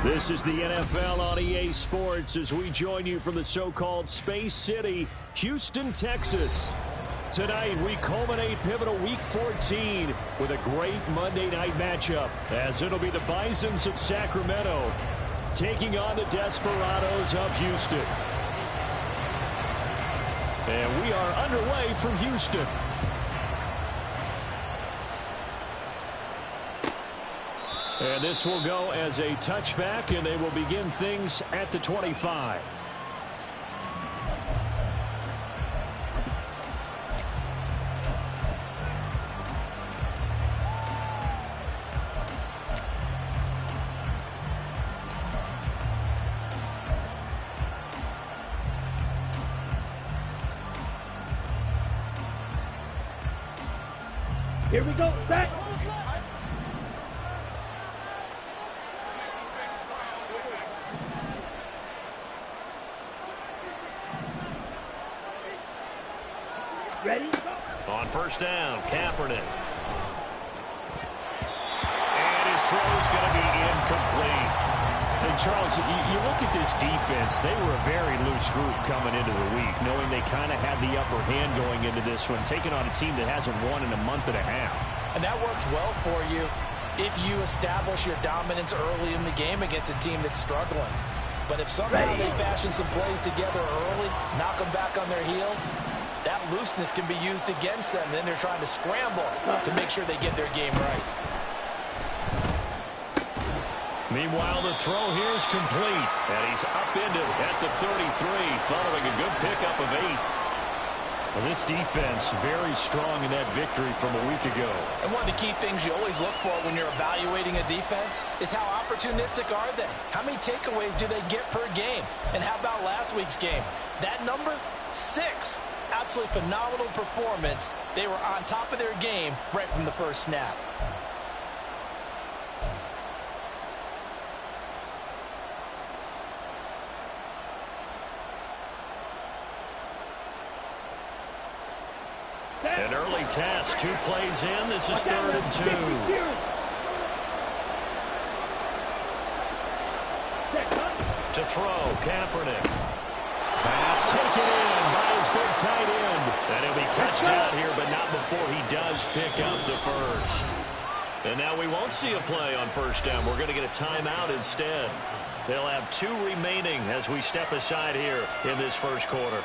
This is the NFL on EA Sports as we join you from the so-called Space City, Houston, Texas. Tonight, we culminate pivotal Week 14 with a great Monday night matchup, as it'll be the Bisons of Sacramento taking on the Desperados of Houston. And we are underway from Houston. And this will go as a touchback, and they will begin things at the 25. Here we go, set. Ready? On first down, Kaepernick. And his throw is going to be incomplete. And Charles, you look at this defense, they were a very loose group coming into the week, knowing they kind of had the upper hand going into this one, taking on a team that hasn't won in a month and a half. And that works well for you if you establish your dominance early in the game against a team that's struggling. But if somehow they fashion some plays together early, knock them back on their heels, that looseness can be used against them. Then they're trying to scramble to make sure they get their game right. Meanwhile, the throw here is complete. And he's upended at the 33, following a good pickup of 8. Well, this defense very strong in that victory from a week ago. And one of the key things you always look for when you're evaluating a defense is how opportunistic are they? How many takeaways do they get per game? And how about last week's game? That number, 6. Absolutely phenomenal performance. They were on top of their game right from the first snap. An early test, 2 plays in. This is 3rd and 2. To throw, Kaepernick. Pass taken in by his big tight end. And he'll be touchdown here, but not before he does pick up the first. And now we won't see a play on first down. We're going to get a timeout instead. They'll have 2 remaining as we step aside here in this first quarter.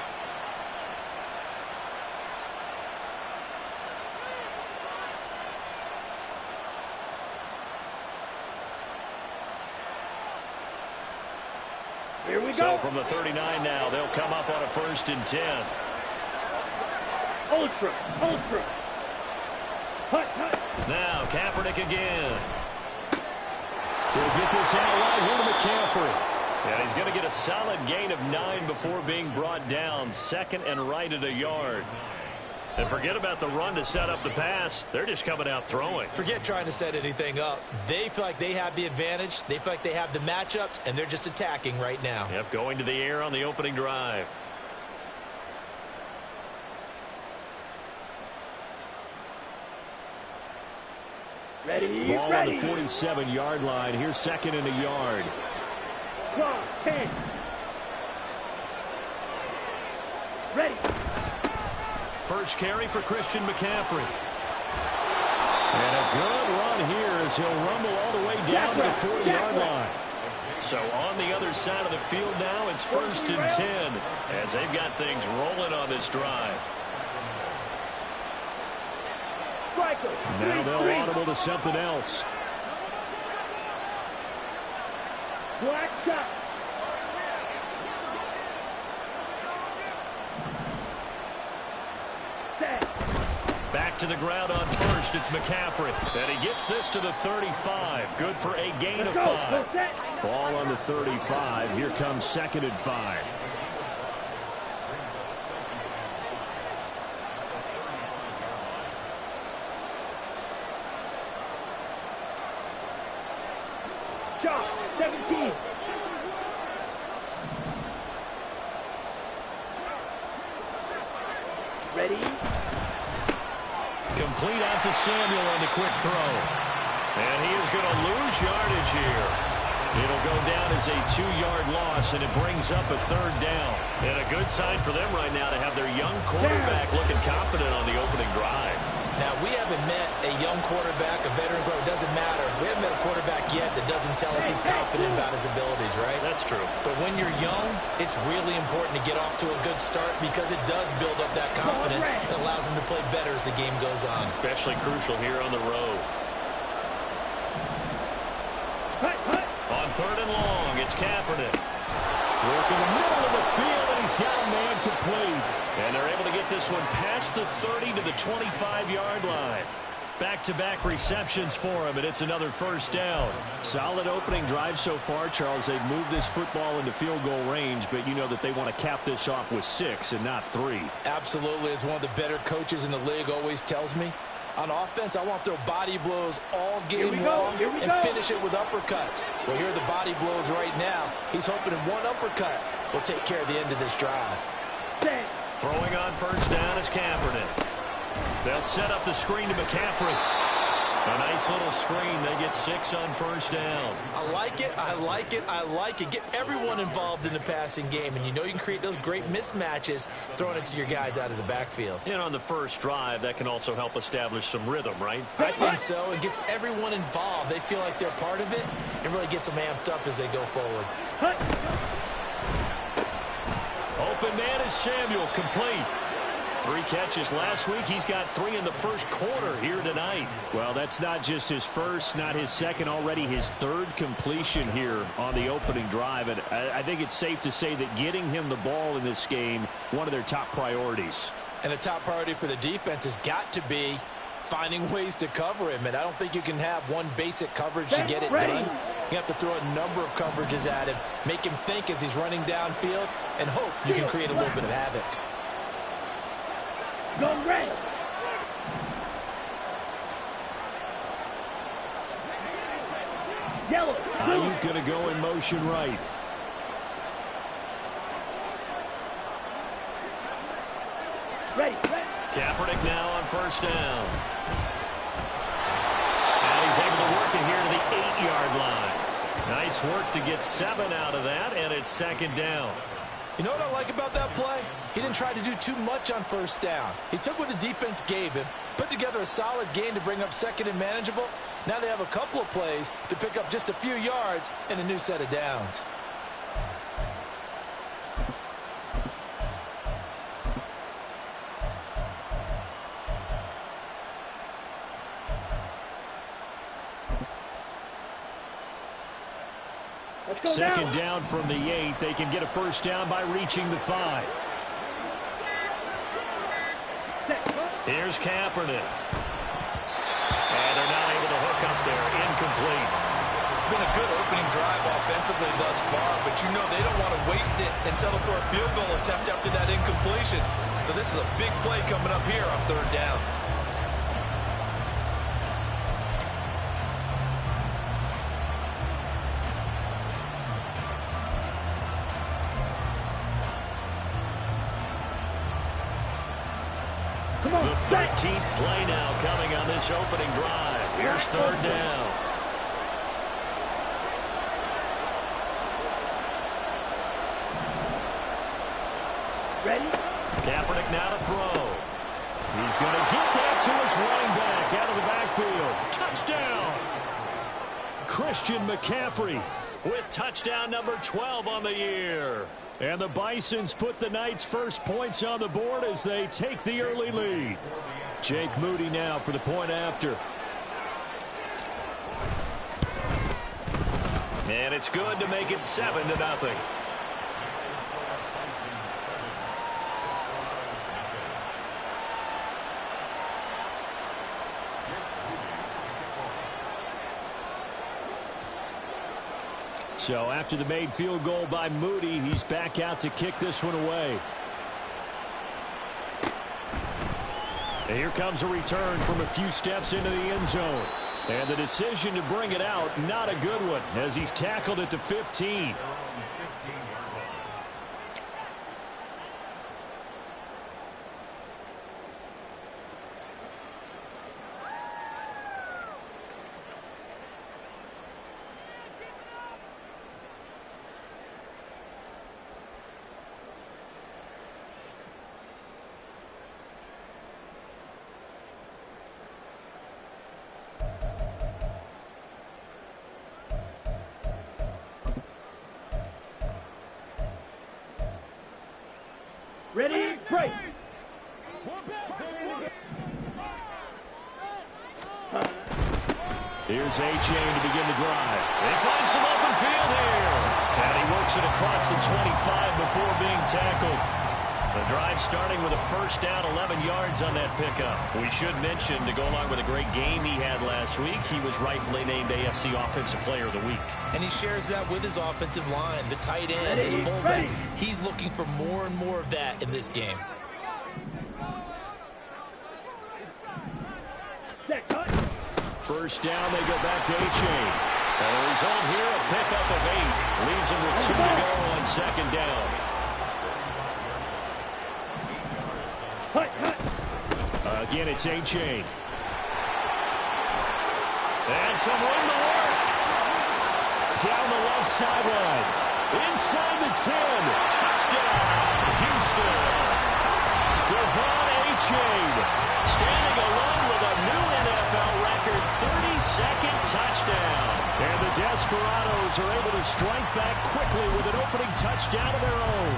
Here we So go. from the 39 now, they'll come up on a 1st and 10. Ultra. Hut. Now, Kaepernick again. He'll get this out right here to McCaffrey. And he's going to get a solid gain of 9 before being brought down. 2nd and right at a yard. And forget about the run to set up the pass. They're just coming out throwing. Forget trying to set anything up. They feel like they have the advantage. They feel like they have the matchups, and they're just attacking right now. Yep, going to the air on the opening drive. Ready. Ball on the 47-yard line. Here's 2nd and a yard. 10. Ready. First carry for Christian McCaffrey. And a good run here as he'll rumble all the way down to the 40-yard line. So on the other side of the field now, it's 1st and 10 as they've got things rolling on this drive. Now they'll audible to something else. Black shot. Back to the ground on first. It's McCaffrey. And he gets this to the 35. Good for a gain of 5. Ball on the 35. Here comes 2nd and 5. Shot. 17. Ready. Complete out to Samuel on the quick throw. And he is going to lose yardage here. It'll go down as a 2-yard loss, and it brings up a 3rd down. And a good sign for them right now to have their young quarterback looking confident on the opening drive. Now, we haven't met a young quarterback, a veteran quarterback. It doesn't matter. We haven't met a quarterback yet that doesn't tell us he's confident about his abilities, right? That's true. But when you're young, it's really important to get off to a good start because it does build up that confidence and allows him to play better as the game goes on. Especially crucial here on the road. On 3rd and long, it's Kaepernick. Working the middle of the field, and he's got a man complete. And they're able to get this one past the 30 to the 25-yard line. Back-to-back receptions for him, and it's another 1st down. Solid opening drive so far, Charles. They've moved this football into field goal range, but you know that they want to cap this off with 6 and not 3. Absolutely. As one of the better coaches in the league always tells me, on offense, I want to throw body blows all game long and finish it with uppercuts. Well, here are the body blows right now. He's hoping in one uppercut will take care of the end of this drive. Throwing on 1st down is Kaepernick. They'll set up the screen to McCaffrey. A nice little screen. They get 6 on 1st down. I like it. I like it. I like it. Get everyone involved in the passing game, and you know you can create those great mismatches throwing it to your guys out of the backfield. And on the first drive, that can also help establish some rhythm, right? I think so. It gets everyone involved. They feel like they're part of it and really gets them amped up as they go forward. Open man is Samuel, complete. 3 catches last week. He's got 3 in the first quarter here tonight. Well, that's not just his first, not his second, already his 3rd completion here on the opening drive. And I think it's safe to say that getting him the ball in this game, one of their top priorities. And the top priority for the defense has got to be finding ways to cover him. And I don't think you can have one basic coverage to get it done. You have to throw a number of coverages at him, make him think as he's running downfield, and hope you can create a little bit of havoc. Go red. Yellow. Ayuk going to go in motion right. Ready. Kaepernick now on 1st down. And he's able to work it here to the 8-yard line. Nice work to get 7 out of that, and it's 2nd down. You know what I like about that play? He didn't try to do too much on 1st down. He took what the defense gave him, put together a solid gain to bring up 2nd and manageable. Now they have a couple of plays to pick up just a few yards and a new set of downs. Second down from the 8. They can get a 1st down by reaching the 5. Here's Kaepernick. And they're not able to hook up there. Incomplete. It's been a good opening drive offensively thus far, but you know they don't want to waste it and settle for a field goal attempt after that incompletion. So this is a big play coming up here on 3rd down. The 13th play now coming on this opening drive. Here's 3rd down. Ready? Kaepernick now to throw. He's going to get that to his running back out of the backfield. Touchdown! Christian McCaffrey with touchdown number 12 on the year. And the Bisons put the Knights' first points on the board as they take the early lead. Jake Moody now for the point after. And it's good to make it 7-0. So after the made field goal by Moody, he's back out to kick this one away. And here comes a return from a few steps into the end zone. And the decision to bring it out, not a good one, as he's tackled it to 15. Ready, break. Here's A-Chain to begin the drive. They find some open field here. And he works it across the 25 before being tackled. The drive starting with a first down, 11 yards on that pickup. We should mention, to go along with a great game he had last week, he was rightfully named AFC Offensive Player of the Week. And he shares that with his offensive line, the tight end, his fullback. He's looking for more and more of that in this game. First down, they go back to A-Chain. The result here, a pickup of 8. Leaves him with 2 to go on second down. Again, it's A-Chain. And some room to work. Down the left sideline. Inside the 10. Touchdown, Houston. Devon A-Chain standing alone with a new NFL record 32nd touchdown. And the Desperados are able to strike back quickly with an opening touchdown of their own.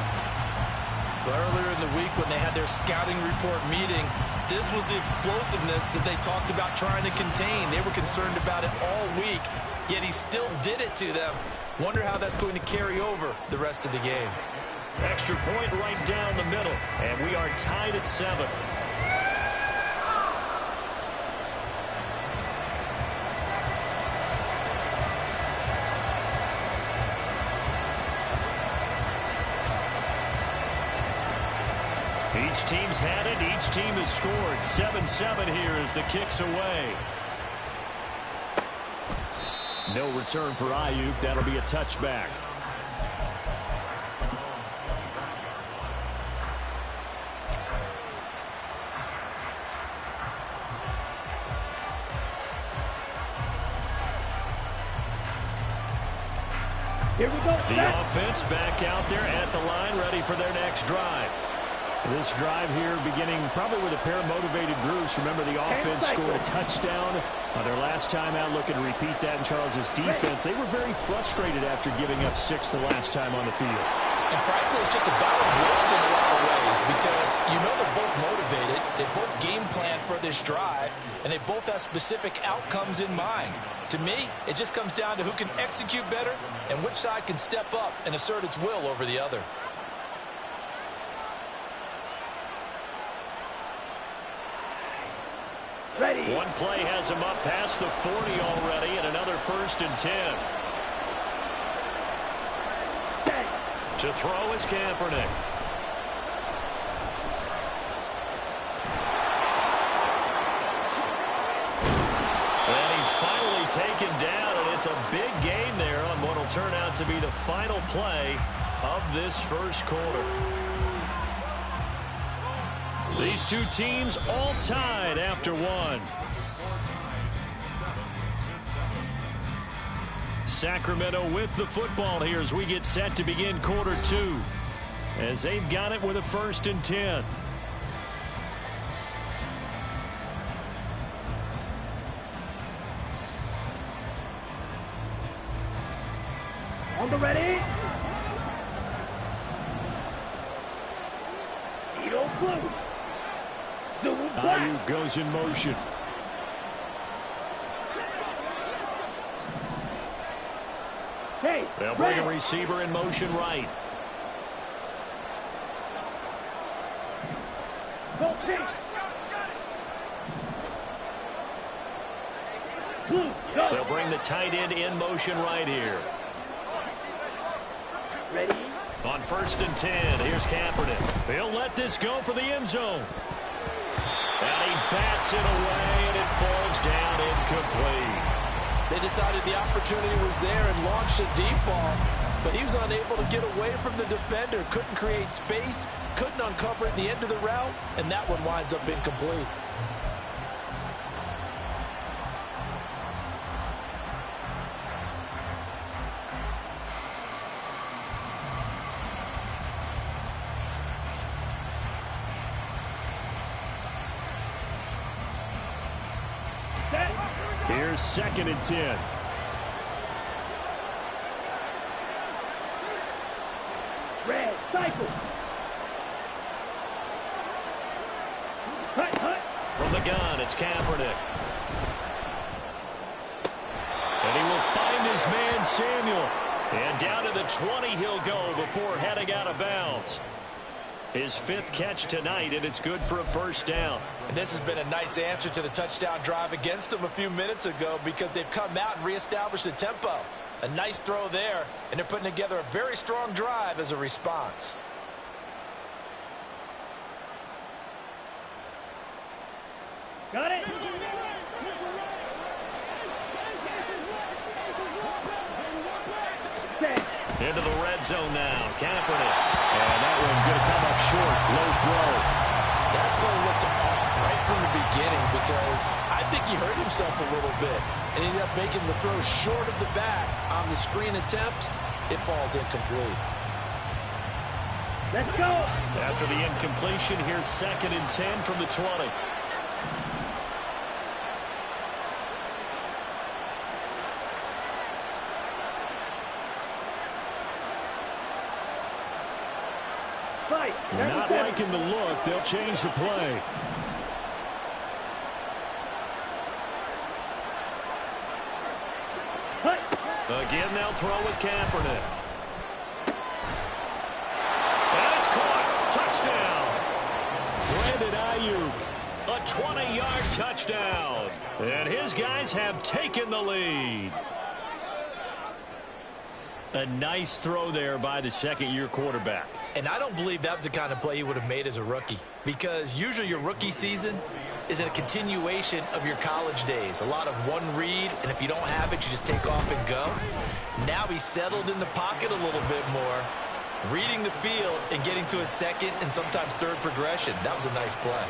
Earlier in the week when they had their scouting report meeting, this was the explosiveness that they talked about trying to contain. They were concerned about it all week, yet he still did it to them. Wonder how that's going to carry over the rest of the game. Extra point right down the middle, and we are tied at 7. Each team's had it. Each team has scored. 7-7 here as the kick's away. No return for Ayuk. That'll be a touchback. Here we go. The offense back out there at the line, ready for their next drive. This drive here beginning probably with a pair of motivated groups. Remember, the offense scored a touchdown on their last time out, looking to repeat that in Charles's defense. They were very frustrated after giving up 6 the last time on the field. And frankly, it's just a battle of wills in a lot of ways because you know they're both motivated. They both game plan for this drive, and they both have specific outcomes in mind. To me, it just comes down to who can execute better and which side can step up and assert its will over the other. Ready. One play has him up past the 40 already, and another 1st and 10. To throw is Kaepernick. And he's finally taken down, and it's a big gain there on what will turn out to be the final play of this first quarter. These two teams all tied after 1. Sacramento with the football here as we get set to begin quarter 2. As they've got it with a 1st and 10. On the ready. Edo blue. Ayuk goes in motion. Hey, They'll bring a receiver in motion right. Go kick. Blue, go. They'll bring the tight end in motion right here. Ready. On 1st and 10, here's Kaepernick. He'll let this go for the end zone. And he bats it away, and it falls down incomplete. They decided the opportunity was there and launched a deep ball, but he was unable to get away from the defender, couldn't create space, couldn't uncover at the end of the route, and that one winds up incomplete. Here's 2nd and 10. Red, cycle. gun. It's Kaepernick. And he will find his man, Samuel. And down to the 20 he'll go before heading out of bounds. His 5th catch tonight, and it's good for a first down. And this has been a nice answer to the touchdown drive against them a few minutes ago because they've come out and reestablished the tempo. A nice throw there, and they're putting together a very strong drive as a response. Got it. Into the red zone now. Kaepernick. And that one going to come up short. Low throw. That play looked off right from the beginning because I think he hurt himself a little bit. And he ended up making the throw short of the back. On the screen attempt, it falls incomplete. Let's go. After the incompletion, here's 2nd and 10 from the 20. Not liking the look. They'll change the play. Again, they'll throw with Kaepernick. And it's caught. Touchdown. Brandon Ayuk. A 20-yard touchdown. And his guys have taken the lead. A nice throw there by the 2nd-year quarterback. And I don't believe that was the kind of play he would have made as a rookie. Because usually your rookie season is a continuation of your college days. A lot of one read, and if you don't have it, you just take off and go. Now he's settled in the pocket a little bit more, reading the field and getting to a 2nd and sometimes 3rd progression. That was a nice play.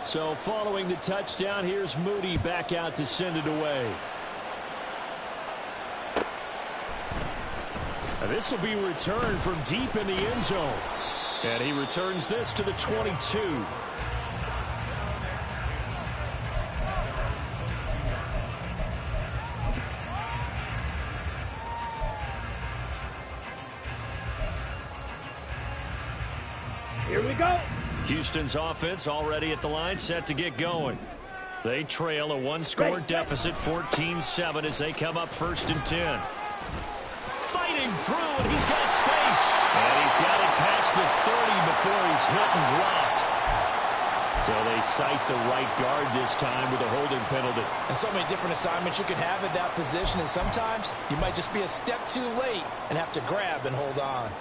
So following the touchdown, here's Moody back out to send it away. And this will be returned from deep in the end zone. And he returns this to the 22. Here we go. Houston's offense already at the line, set to get going. They trail a one-score deficit, 14-7, as they come up 1st and 10. Fighting through, and he's got space. And he's got it past the 30 before he's hit and dropped. So they cite the right guard this time with a holding penalty. And so many different assignments you could have at that position, and sometimes you might just be a step too late and have to grab and hold on.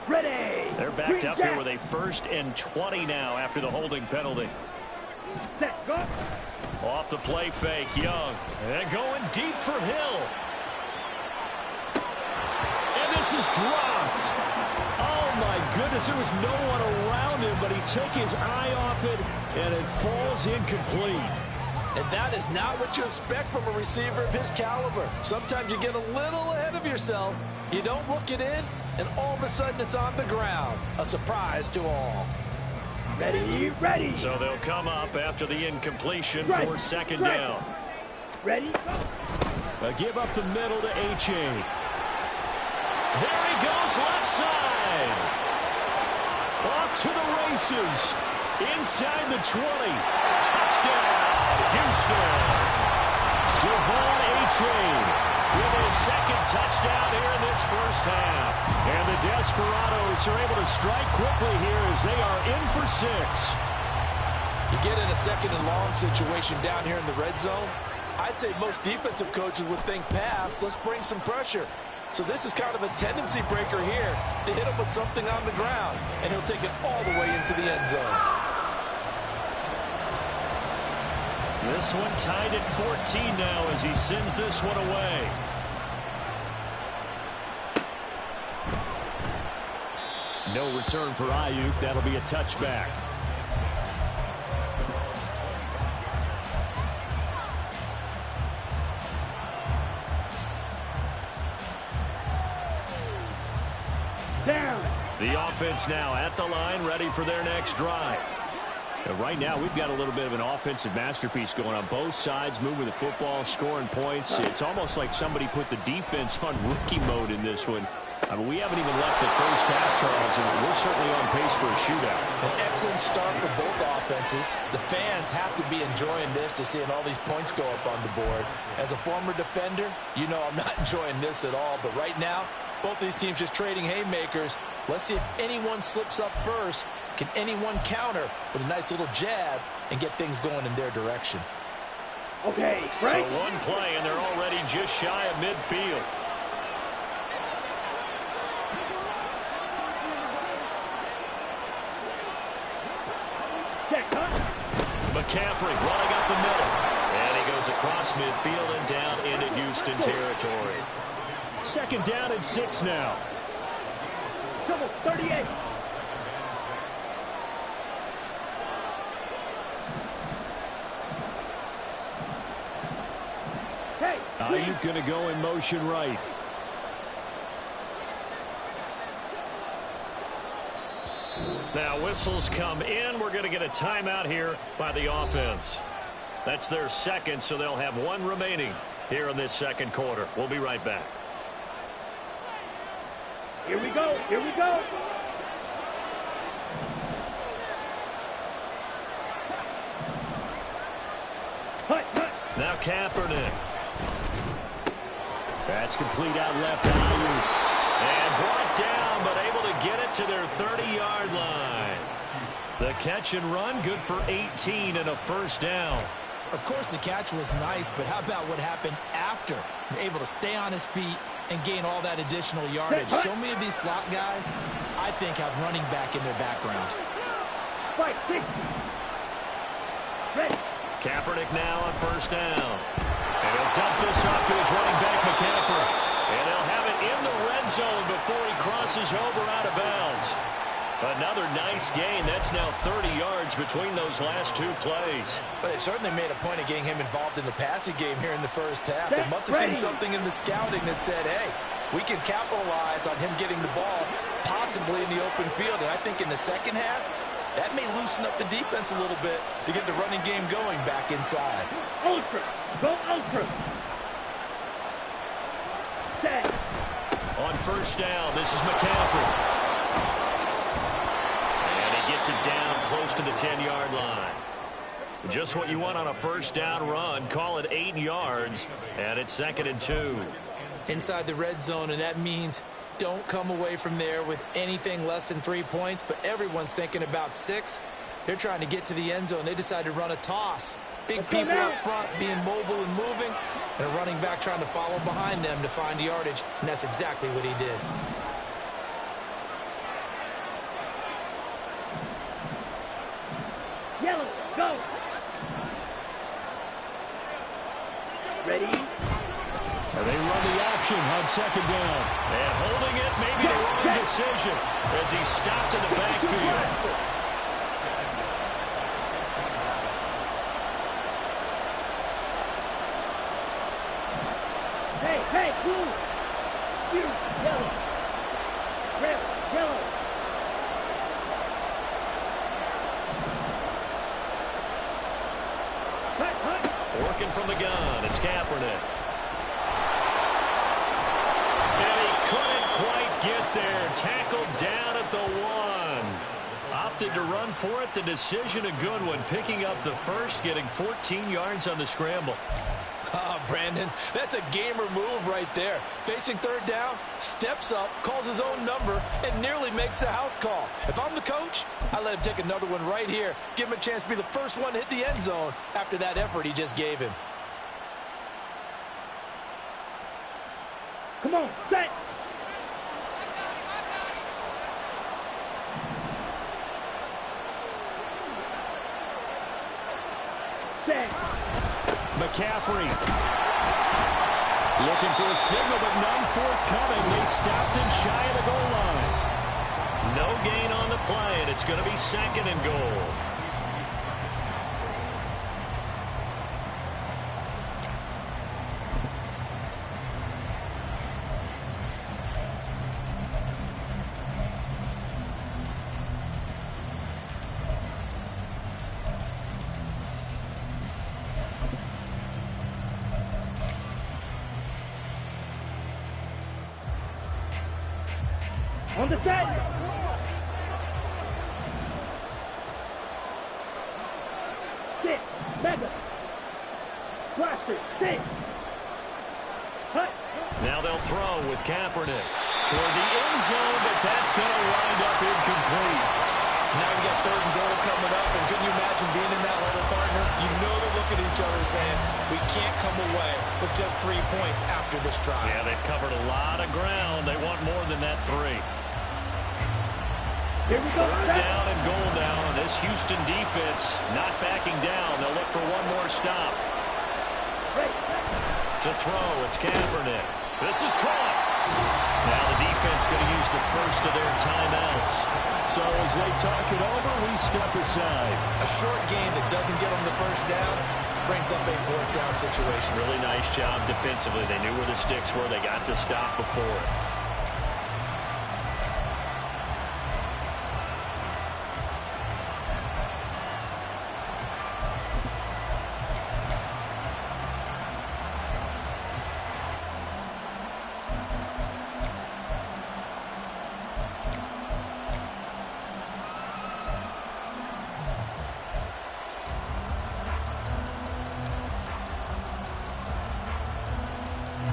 Ready. They're backed up here with a 1st and 20 now after the holding penalty. Set, go. Off the play fake, Young. And going deep for Hill. And this is dropped. Oh, my goodness. There was no one around him, but he took his eye off it, and it falls incomplete. And that is not what you expect from a receiver of his caliber. Sometimes you get a little ahead of yourself. You don't look it in, and all of a sudden it's on the ground. A surprise to all. Ready, ready. So they'll come up after the incompletion for 2nd down. Ready, go. A give up the middle to H.A. There he goes, left side. Off to the races. Inside the 20. Touchdown, Houston. Devon Achane with his 2nd touchdown here in this 1st half. And the Desperados are able to strike quickly here as they are in for 6. You get in a 2nd and long situation down here in the red zone. I'd say most defensive coaches would think pass. Let's bring some pressure. So this is kind of a tendency breaker here to hit him with something on the ground. And he'll take it all the way into the end zone. This one tied at 14 now as he sends this one away. No return for Ayuk. That'll be a touchback. Down. The offense now at the line, ready for their next drive. And right now, we've got a little bit of an offensive masterpiece going on both sides, moving the football, scoring points. It's almost like somebody put the defense on rookie mode in this one. I mean, we haven't even left the first half, Charles, and we're certainly on pace for a shootout. An excellent start for both offenses. The fans have to be enjoying this to seeing all these points go up on the board. As a former defender, you know I'm not enjoying this at all. But right now, both these teams just trading haymakers. Let's see if anyone slips up first. Can anyone counter with a nice little jab and get things going in their direction? Okay, right. So one play, and they're already just shy of midfield. McCaffrey running up the middle. And he goes across midfield and down into Houston territory. Second down and 6 now. Double 38. Hey, Ayuk going to go in motion right. Now whistles come in. We're going to get a timeout here by the offense. That's their second, so they'll have one remaining here in this second quarter. We'll be right back. Here we go. Here we go. Hut, hut. Now Kaepernick. That's complete out left to Ayuk. And brought down, but able to get it to their 30-yard line. The catch and run, good for 18 and a first down. Of course, the catch was nice, but how about what happened after? Able to stay on his feet and gain all that additional yardage. So many of these slot guys, I think, have running back in their background. Fight, 6. Ready. Kaepernick now on first down. And he'll dump this off to his running back, McCaffrey. And he'll have it in the red zone before he crosses over out of bounds. Another nice gain. That's now 30 yards between those last two plays. But they certainly made a point of getting him involved in the passing game here in the first half. They must have seen something in the scouting that said, hey, we can capitalize on him getting the ball possibly in the open field. And I think in the second half, that may loosen up the defense a little bit to get the running game going back inside. Ultra. Go ultra. Set. On first down, this is McCaffrey. And he gets it down close to the 10-yard line. Just what you want on a first down run. Call it 8 yards, and it's 2nd and 2. Inside the red zone, and that means don't come away from there with anything less than 3 points, but everyone's thinking about 6. They're trying to get to the end zone. They decided to run a toss. Big people up front being mobile and moving, and a running back trying to follow behind them to find yardage, and that's exactly what he did. Yellow, go. Ready. And they run the option on second down. And holding it, maybe the wrong decision as he stopped in the backfield. Hey, blue. You, yellow. Red, yellow. Hut, hut. Working from the gun, it's Kaepernick. And he couldn't quite get there. Tackled down at the 1. Opted to run for it. The decision a good one. Picking up the first, getting 14 yards on the scramble. Ah, Brandon, that's a gamer move right there. Facing third down, steps up, calls his own number, and nearly makes the house call. If I'm the coach, I let him take another one right here. Give him a chance to be the first one to hit the end zone after that effort he just gave him. Come on, set. Set. McCaffrey looking for a signal, but none forthcoming. They stopped him shy of the goal line. No gain on the play, and it's going to be 2nd and goal. On the set. Sit. Mega. Blaster. Sit. Hut. Now they'll throw with Kaepernick toward the end zone, but that's going to wind up incomplete. Now you got 3rd and goal coming up, and can you imagine being in that huddle, partner? You know they're looking at each other saying, we can't come away with just 3 points after this drive. Yeah, they've covered a lot of ground. They want more than that 3. Here we go. 3rd down and goal now. This Houston defense not backing down. They'll look for one more stop. Right. To throw, it's Kaepernick. This is caught. Now the defense going to use the first of their timeouts. So as they talk it over, we step aside. A short gain that doesn't get them the first down brings up a 4th down situation. Really nice job defensively. They knew where the sticks were. They got the stop before it.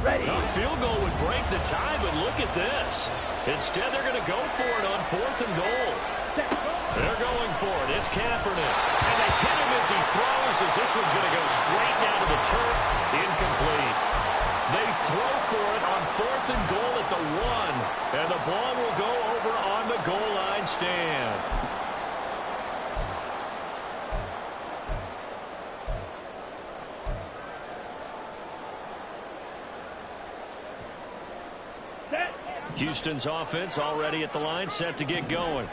Ready. A field goal would break the tie, but look at this. Instead, they're going to go for it on 4th and goal. They're going for it. It's Kaepernick. And they hit him as he throws, as this one's going to go straight down to the turf. Incomplete. They throw for it on 4th and goal at the 1. And the ball will go over on the goal line stand. Houston's offense already at the line, set to get going.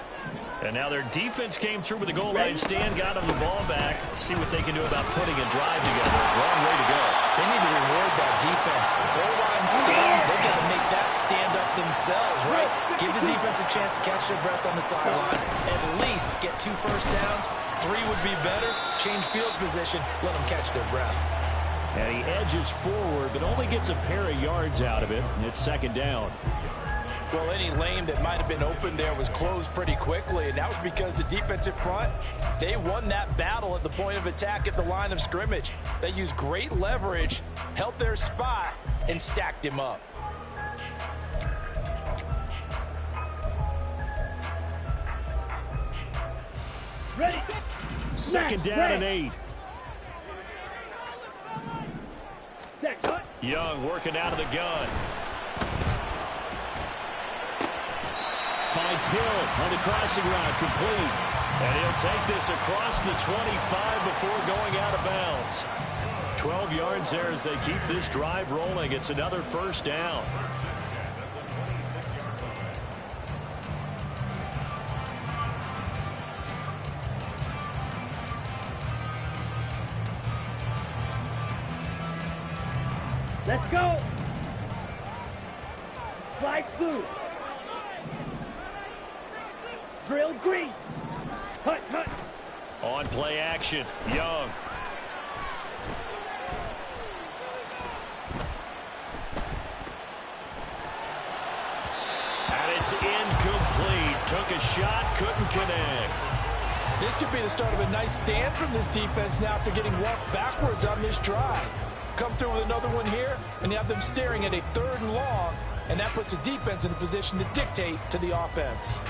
And now their defense came through with the goal line stand, got them the ball back. Let's see what they can do about putting a drive together. Long way to go. They need to reward that defense. Goal line stand, they've got to make that stand up themselves, right? Give the defense a chance to catch their breath on the sidelines. At least get 2 first downs. 3 would be better. Change field position. Let them catch their breath. And he edges forward, but only gets a pair of yards out of it. And it's 2nd down. Well, any lane that might have been open there was closed pretty quickly, and that was because the defensive front, they won that battle at the point of attack at the line of scrimmage. They used great leverage, held their spot, and stacked him up. Ready. 2nd down and 8. Set. Hut. Young working out of the gun. Finds Hill on the crossing route, complete. And he'll take this across the 25 before going out of bounds. 12 yards there as they keep this drive rolling. It's another 1st down. Let's go. Fly blue. Drill green. Hut, hut. On play action, Young. And it's incomplete. Took a shot, couldn't connect. This could be the start of a nice stand from this defense now after getting walked backwards on this drive. Come through with another one here, and you have them staring at a 3rd and long, and that puts the defense in a position to dictate to the offense.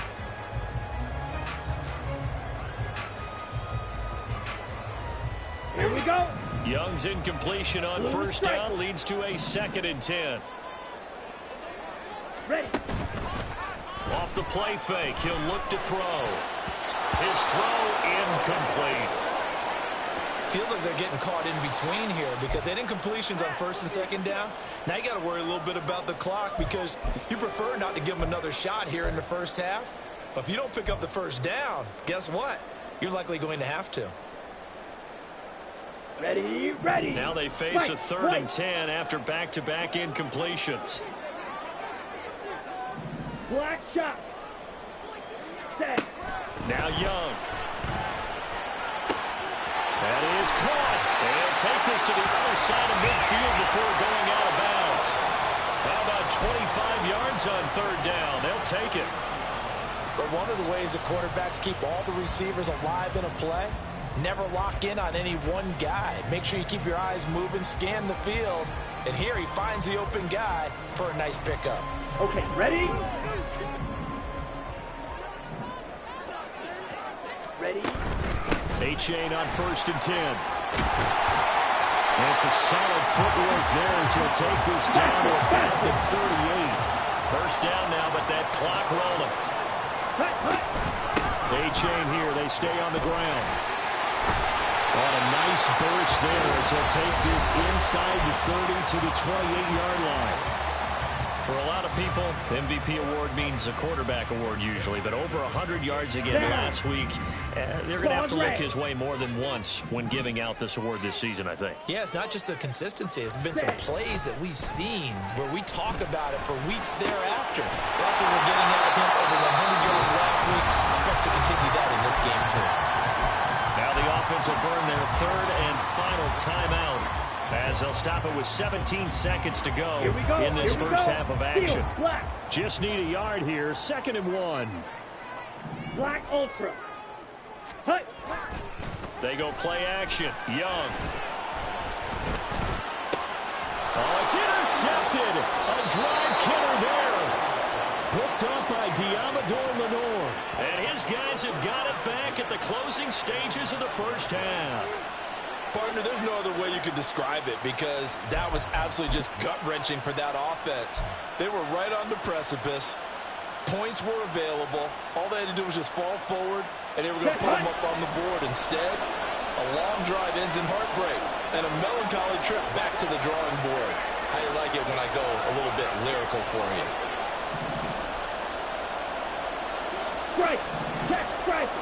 Here we go. Young's incompletion on 1st down leads to a 2nd and 10. Ready. Off the play fake, he'll look to throw. His throw incomplete. Feels like they're getting caught in between here because they had incompletions on 1st and 2nd down. Now you got to worry a little bit about the clock because you prefer not to give them another shot here in the 1st half. But if you don't pick up the 1st down, guess what? You're likely going to have to. Ready, ready. Now they face a 3rd and 10 after back-to-back incompletions. Black shot. Set. Now Young. That is caught. They'll take this to the other side of midfield before going out of bounds. How about 25 yards on 3rd down? They'll take it. But one of the ways that quarterbacks keep all the receivers alive in a play, never lock in on any one guy. Make sure you keep your eyes moving, scan the field. And here he finds the open guy for a nice pickup. Okay, ready? Ready? A-Chain on 1st and 10. And some solid footwork there as he'll take this down to about the 38. First down now, but that clock rolling. A-Chain here, they stay on the ground. On a nice burst there as he'll take this inside the 30 to the 28-yard line. For a lot of people, MVP award means a quarterback award usually, but over 100 yards again last week. They're going to have to look his way more than once when giving out this award this season, I think. Yeah, it's not just the consistency. It's been some plays that we've seen where we talk about it for weeks thereafter. That's what we're getting out of him. Over 100 yards last week. Expects to continue that in this game, too. Now the offense will burn their 3rd and final timeout as they'll stop it with 17 seconds to go in this first half of action. Just need a yard here. 2nd and 1. Black Ultra. Hut. They go play action. Young. Oh, it's intercepted. A drive killer there. Hooked up by Diamador Lenore. And his guys have got it back at the closing stages of the first half. Partner, there's no other way you could describe it because that was absolutely just gut-wrenching for that offense. They were right on the precipice. Points were available. All they had to do was just fall forward, and they were going to put them up on the board. Instead, a long drive ends in heartbreak and a melancholy trip back to the drawing board. How do you like it when I go a little bit lyrical for you? Strike. Check. Strike.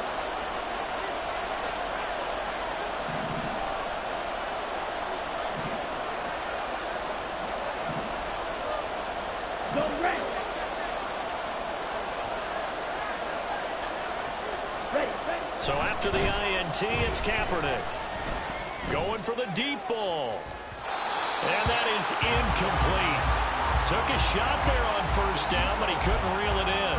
So after the INT, it's Kaepernick. Going for the deep ball. And that is incomplete. Took a shot there on 1st down, but he couldn't reel it in.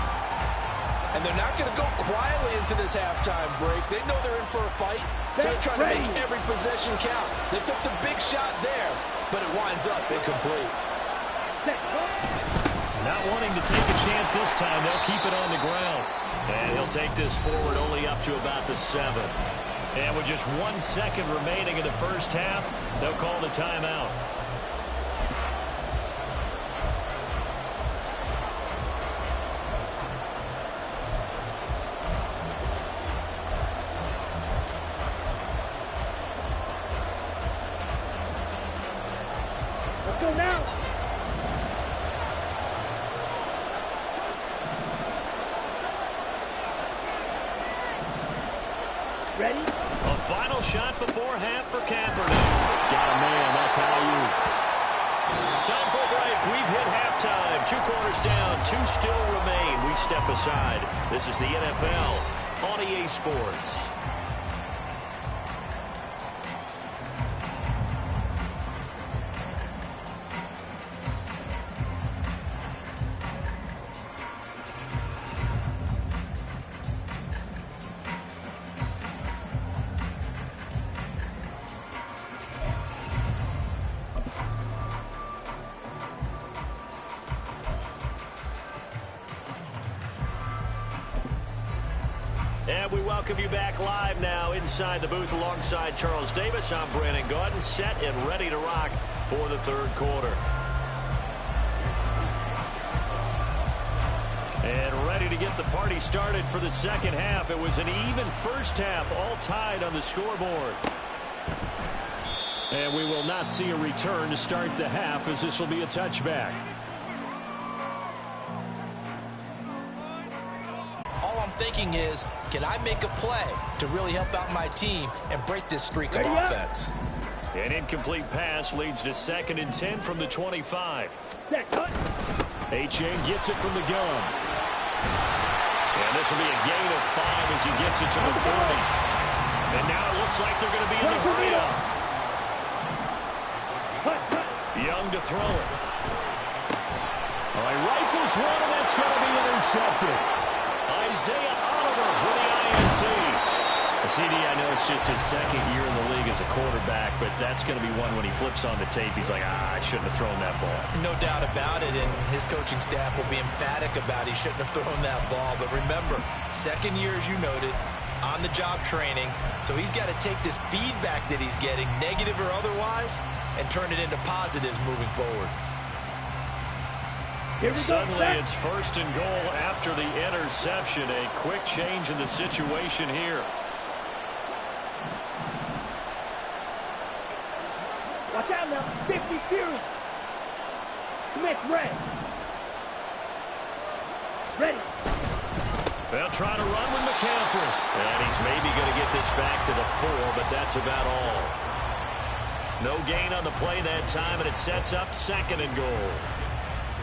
And they're not going to go quietly into this halftime break. They know they're in for a fight, so they're trying to make every possession count. They took the big shot there, but it winds up incomplete. Not wanting to take a chance this time, they'll keep it on the ground. And he'll take this forward only up to about the 7. And with just 1 second remaining in the first half, they'll call the timeout. Let's go now. Ready? A final shot before half for Kaepernick. Got a man, that's how you. Time for a break. We've hit halftime. 2 quarters down, 2 still remain. We step aside. This is the NFL on EA Sports. And we welcome you back live now inside the booth alongside Charles Davis. I'm Brandon Gaudin, set and ready to rock for the 3rd quarter. And ready to get the party started for the 2nd half. It was an even first half, all tied on the scoreboard. And we will not see a return to start the half, as this will be a touchback. All I'm thinking is, can I make a play to really help out my team and break this streak of offense? An incomplete pass leads to 2nd and 10 from the 25. A-Chain gets it from the gun. And this will be a gain of 5 as he gets it to the 40. And now it looks like they're going to be in the grid. Young to throw it. All right, rifles one, and that's going to be intercepted. Isaiah Oliver with the INT. CD, I know it's just his second year in the league as a quarterback, but that's going to be one when he flips on the tape, he's like, I shouldn't have thrown that ball. No doubt about it, and his coaching staff will be emphatic about he shouldn't have thrown that ball. But remember, second year, as you noted, on-the-job training, so he's got to take this feedback that he's getting, negative or otherwise, and turn it into positives moving forward. Suddenly it's 1st and goal after the interception. A quick change in the situation here. Watch out now. 50 Fury. Commit red. Ready. They'll try to run with McCaffrey. And he's maybe going to get this back to the 4, but that's about all. No gain on the play that time, and it sets up 2nd and goal.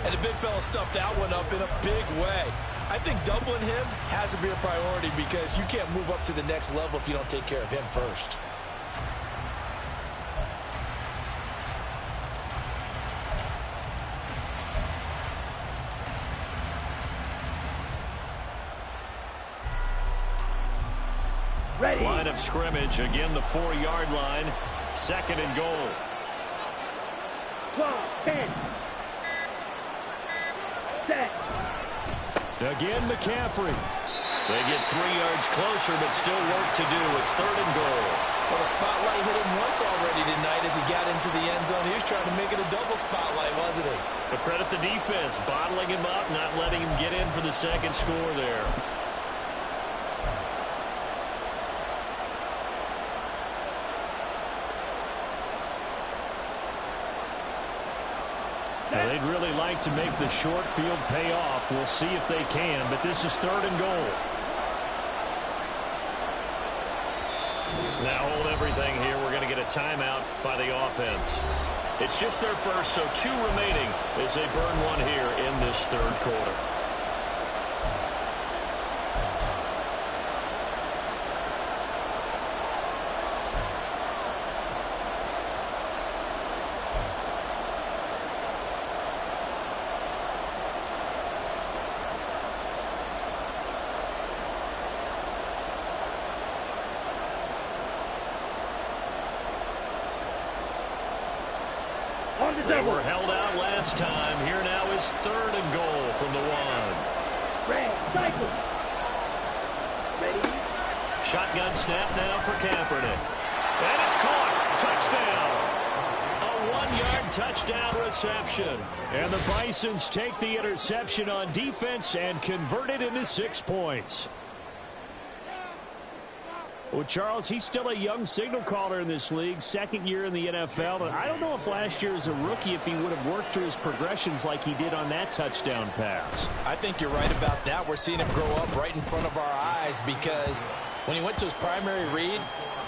And the big fella stuffed that one up in a big way. I think doubling him has to be a priority because you can't move up to the next level if you don't take care of him first. Ready. Line of scrimmage, again the 4-yard line. 2nd and goal. 12, 10. Set. Again, McCaffrey. They get 3 yards closer, but still work to do. It's 3rd and goal. Well, the spotlight hit him once already tonight as he got into the end zone. He was trying to make it a double spotlight, wasn't he? But credit the defense, bottling him up, not letting him get in for the 2nd score there. Well, they'd really like to make the short field pay off. We'll see if they can, but this is 3rd and goal. Now hold everything here. We're going to get a timeout by the offense. It's just their first, so 2 remaining as they burn one here in this 3rd quarter. They were held out last time. Here now is 3rd and goal from the 1. Red. Cycle. Ready. Shotgun snap now for Kaepernick. And it's caught. Touchdown. A 1-yard touchdown reception. And the Bisons take the interception on defense and convert it into 6 points. Well, Charles, he's still a young signal caller in this league, 2nd year in the NFL. And I don't know if last year as a rookie, if he would have worked through his progressions like he did on that touchdown pass. I think you're right about that. We're seeing him grow up right in front of our eyes because when he went to his primary read,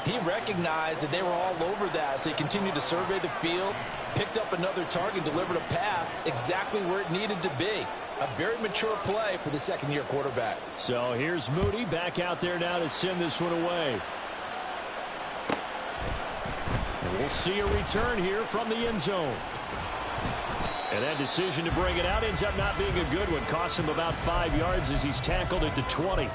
he recognized that they were all over that. So he continued to survey the field, picked up another target, delivered a pass exactly where it needed to be. A very mature play for the 2nd-year quarterback. So here's Moody back out there now to send this one away. And we'll see a return here from the end zone. And that decision to bring it out ends up not being a good one. Costs him about 5 yards as he's tackled at the 20.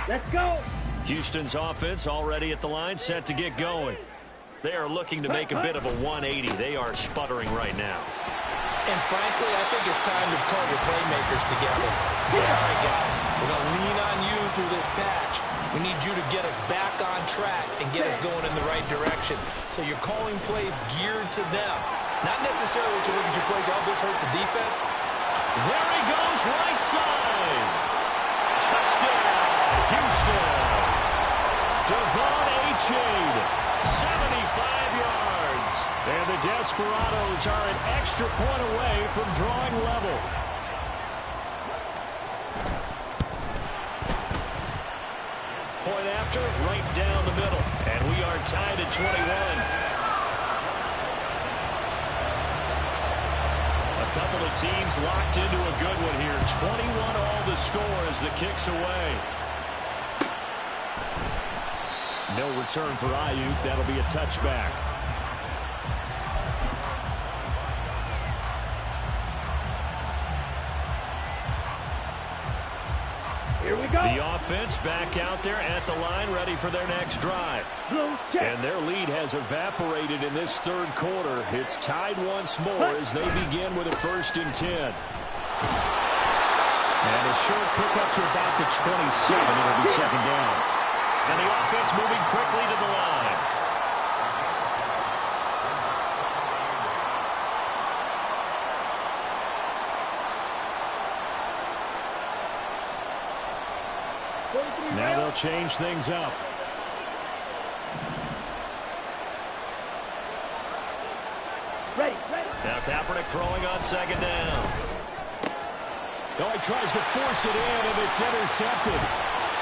Let's go. Houston's offense already at the line, set to get going. They are looking to make a bit of a 180. They are sputtering right now. And frankly, I think it's time to call your playmakers together. Say, all right, guys, we're going to lean on you through this patch. We need you to get us back on track and get us going in the right direction. So you're calling plays geared to them. Not necessarily to look at your plays, oh, this hurts the defense. There he goes, right side. Touchdown, Houston. Devon Achane, 75 yards. And the Desperados are an extra point away from drawing level. Point after, right down the middle. And we are tied at 21. A couple of teams locked into a good one here. 21 all the score as the kick's away. No return for Ayuk. That'll be a touchback. Here we go. The offense back out there at the line, ready for their next drive. And their lead has evaporated in this third quarter. It's tied once more as they begin with a 1st and 10. And a short pickup to about the 27. It'll be 2nd down. And the offense moving quickly to the line. Now they'll change things up. Ready. Now Kaepernick throwing on 2nd down. Oh, he tries to force it in, and it's intercepted.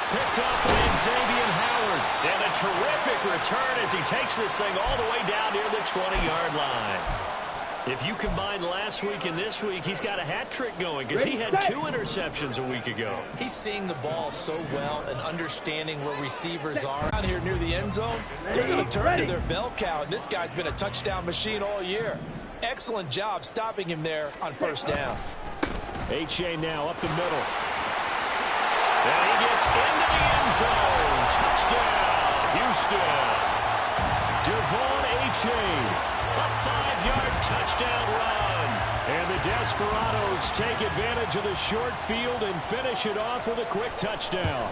Picked up by Xavier Howard. And a terrific return as he takes this thing all the way down near the 20-yard line. If you combine last week and this week, he's got a hat trick going because he had 2 interceptions a week ago. He's seeing the ball so well and understanding where receivers are. Out here near the end zone, they're going to turn to their bell cow, and this guy's been a touchdown machine all year. Excellent job stopping him there on 1st down. H.A. now up the middle. And he gets into the end zone. Touchdown, Houston. Devon H.A. A 5-yard touchdown run. And the Desperados take advantage of the short field and finish it off with a quick touchdown.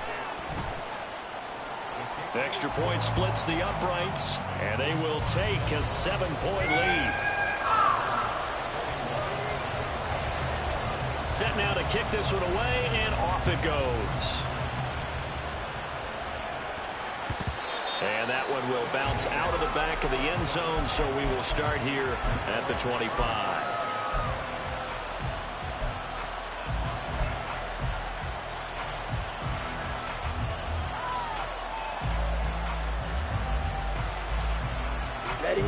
Extra point splits the uprights, and they will take a 7-point lead. Set now to kick this one away, and off it goes. And that one will bounce out of the back of the end zone, so we will start here at the 25.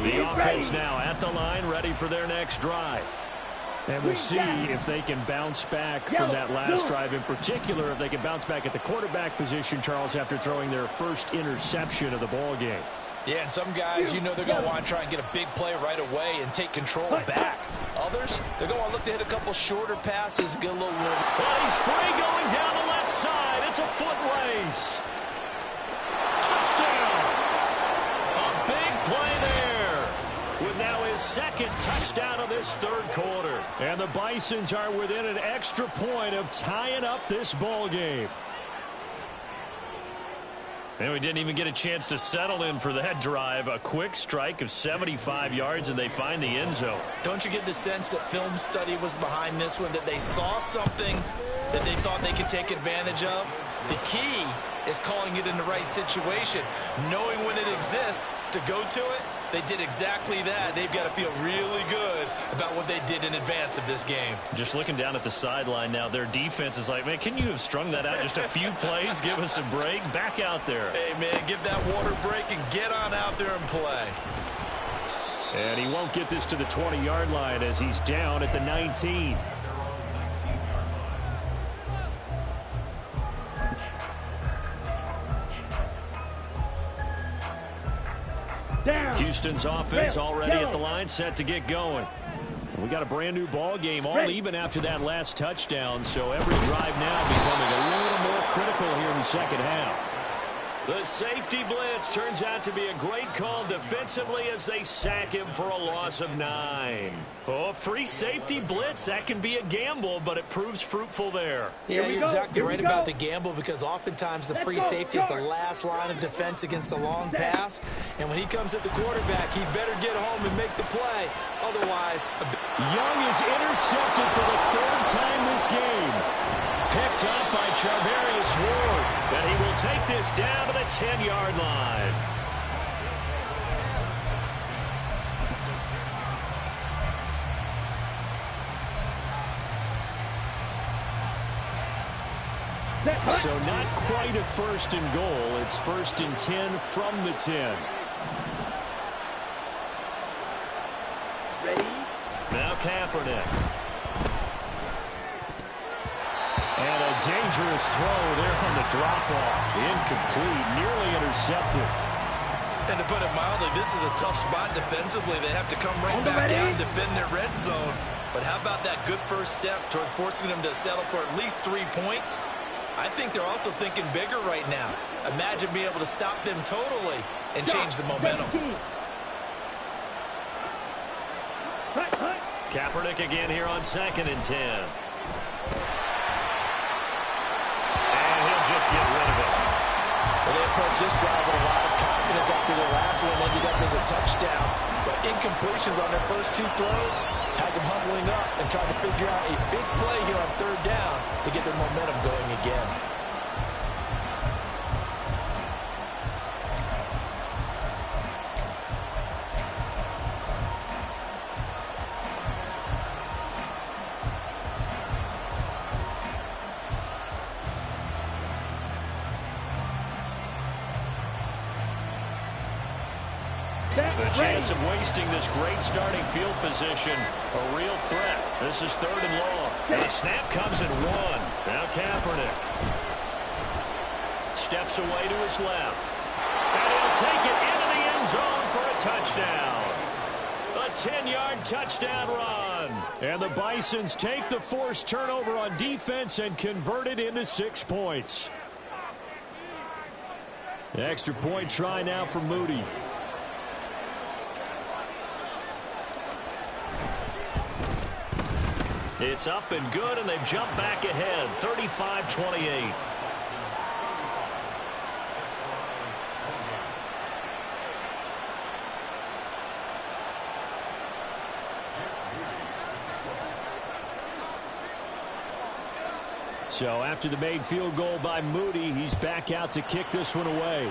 The offense now at the line, ready for their next drive. And we'll see if they can bounce back from that last drive in particular, if they can bounce back at the quarterback position, Charles, after throwing their first interception of the ball game. Yeah, and some guys, you know, they're going to want to try and get a big play right away and take control back. Others, they're going to look to hit a couple shorter passes, get a little room. Well, he's free going down the left side. It's a foot race. Touchdown. A big play there. With now his 2nd touchdown of this third quarter. And the Bisons are within an extra point of tying up this ball game. And we didn't even get a chance to settle in for that drive. A quick strike of 75 yards, and they find the end zone. Don't you get the sense that film study was behind this one, that they saw something that they thought they could take advantage of? The key is calling it in the right situation, knowing when it exists to go to it. They did exactly that. They've got to feel really good about what they did in advance of this game. Just looking down at the sideline now, their defense is like, man, can you have strung that out just a few plays? Give us a break. Back out there. Hey, man, give that water break and get on out there and play. And he won't get this to the 20-yard line as he's down at the 19. Houston's offense already at the line, set to get going. We got a brand new ball game, all even after that last touchdown, so every drive now becoming a little more critical here in the 2nd half. The safety blitz turns out to be a great call defensively as they sack him for a loss of 9. Oh, free safety blitz, that can be a gamble, but it proves fruitful there. Yeah, you're exactly right about the gamble, because oftentimes the free safety is the last line of defense against a long pass. And when he comes at the quarterback, he better get home and make the play. Otherwise, Young is intercepted for the 3rd time this game. Picked up by Charvarius Ward, and he will take this down to the 10-yard line. So not quite a 1st and goal. It's 1st and 10 from the 10. Ready? Now Kaepernick. And a dangerous throw there on the drop-off. Incomplete, nearly intercepted. And to put it mildly, this is a tough spot defensively. They have to come right back out and defend their red zone. But how about that good first step towards forcing them to settle for at least 3 points? I think they're also thinking bigger right now. Imagine being able to stop them totally and change the momentum. Kaepernick again here on 2nd and 10. And he'll just get rid of it. Well, they approached this drive with a lot of confidence after the last one ended up as a touchdown. But incompletions on their first 2 throws has them huddling up and trying to figure out a big play here on 3rd down to get their momentum going again. The chance of wasting this great starting field position, a real threat. This is 3rd and long. And the snap comes in 1. Now Kaepernick steps away to his left. And he'll take it into the end zone for a touchdown. A 10-yard touchdown run. And the Bisons take the forced turnover on defense and convert it into 6 points. Extra point try now for Moody. It's up and good, and they've jumped back ahead, 35-28. So after the made field goal by Moody, he's back out to kick this one away.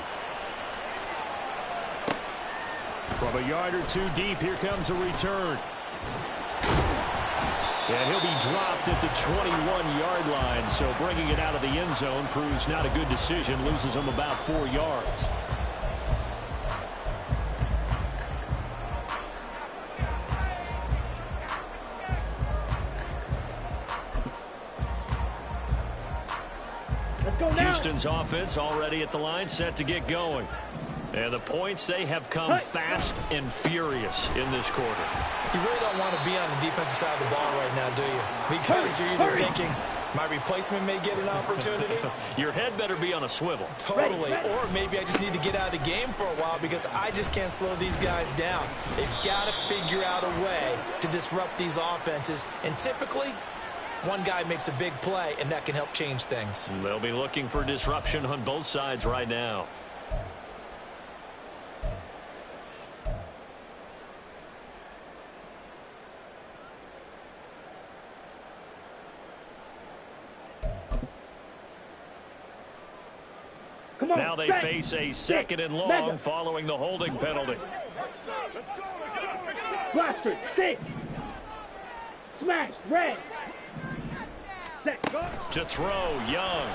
From a yard or 2 deep, here comes a return. And he'll be dropped at the 21-yard line, so bringing it out of the end zone proves not a good decision, loses him about 4 yards. Let's go now. Houston's offense already at the line, set to get going. And the points, they have come fast and furious in this quarter. You really don't want to be on the defensive side of the ball right now, do you? Because you're either thinking, my replacement may get an opportunity. Your head better be on a swivel. Totally. Or maybe I just need to get out of the game for a while because I just can't slow these guys down. They've got to figure out a way to disrupt these offenses. And typically, one guy makes a big play, and that can help change things. They'll be looking for disruption on both sides right now. Now they face a 2nd and long following the holding penalty. Blaster, 6. Smash, red. Set, go. To throw, Young.